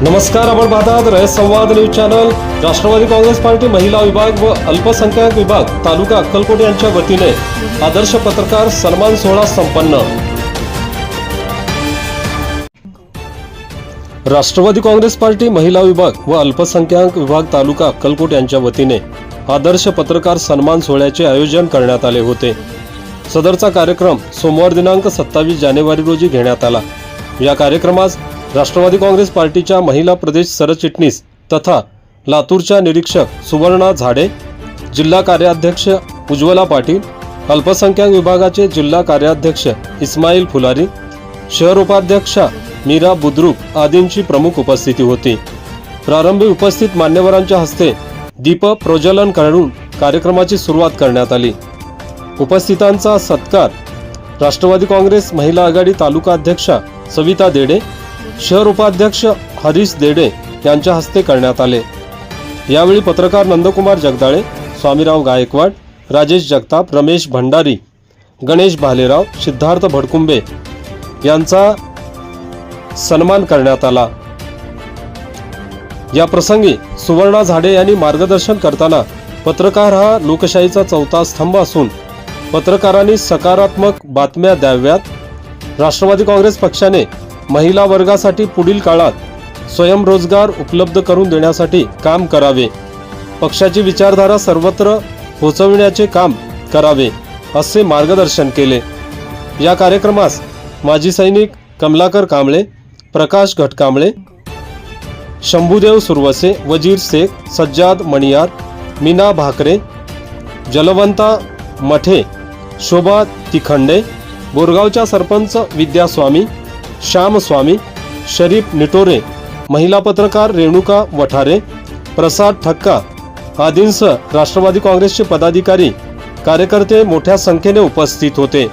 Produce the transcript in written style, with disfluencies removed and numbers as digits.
नमस्कार, आपण पाहतात Rayat Samvad news channel. Rashtravadi Congress party महिला विभाग व अल्पसंख्याक विभाग तालुका अक्कलकोट यांच्या वतीने आदर्श पत्रकार सन्मान सोहळा संपन्न। राष्ट्रवादी काँग्रेस पार्टी महिला विभाग व अल्पसंख्याक विभाग तालुका अक्कलकोट यांच्या वतीने आदर्श पत्रकार सन्मान सोहळ्याचे आयोजन करण्यात आले होते। सदरचा कार्यक्रम सोमवार दिनांक 27 जानेवारी रोजी घेण्यात आला। या कार्यक्रमास राष्ट्रवादी काँग्रेस पार्टीच्या महिला प्रदेश सरचिटणीस तथा लातूरच्या निरीक्षक सुवर्णा झाडे, जिल्हा कार्याध्यक्ष उज्ज्वला पाटील, अल्पसंख्याक विभागाचे जिल्हा कार्याध्यक्ष इस्माईल फुलारी, शहर उपाध्यक्षा मीरा बुद्रुक आदींची प्रमुख उपस्थिती होती। प्रारंभी उपस्थित मान्यवरांच्या हस्ते दीप प्रज्वलन करून कार्यक्रमाची सुरुवात करण्यात आली। उपस्थितांचा सत्कार राष्ट्रवादी काँग्रेस महिला आघाडी तालुका अध्यक्षा सविता देडे, शहर उपाध्यक्ष हरीश देडे यांच्या हस्ते करण्यात आले। यावेळी पत्रकार नंदकुमार जगदाळे, स्वामीराव गायकवाड, राजेश जगताप, रमेश भंडारी, गणेश भालेराव, सिद्धार्थ भडकुंबे यांचा सन्मान करण्यात आला। या प्रसंगी सुवर्णा झाडे यांनी मार्गदर्शन करताना पत्रकार हा लोकशाहीचा चौथा स्तंभ असून पत्रकारांनी सकारात्मक बातम्या द्याव्यात। राष्ट्रवादी काँग्रेस पक्षाने महिला वर्गासाठी पुढील काळात स्वयंरोजगार उपलब्ध करून देण्यासाठी काम करावे, पक्षाची विचारधारा सर्वत्र पोहोचविण्याचे काम करावे असे मार्गदर्शन केले। या कार्यक्रमास माजी सैनिक कमलाकर कांबळे, प्रकाश घटकांबळे, शंभूदेव सुरवसे, वजीर शेख, सज्जाद मणियार, मीना भाकरे, जलवंता मठे, शोभा तिखंडे, बोरगावच्या सरपंच विद्या स्वामी, श्याम स्वामी, शरीफ निटोरे, महिला पत्रकार रेणुका वठारे, प्रसाद ठक्का आदींसह राष्ट्रवादी काँग्रेसचे पदाधिकारी कार्यकर्ते मोठ्या संख्येने उपस्थित होते।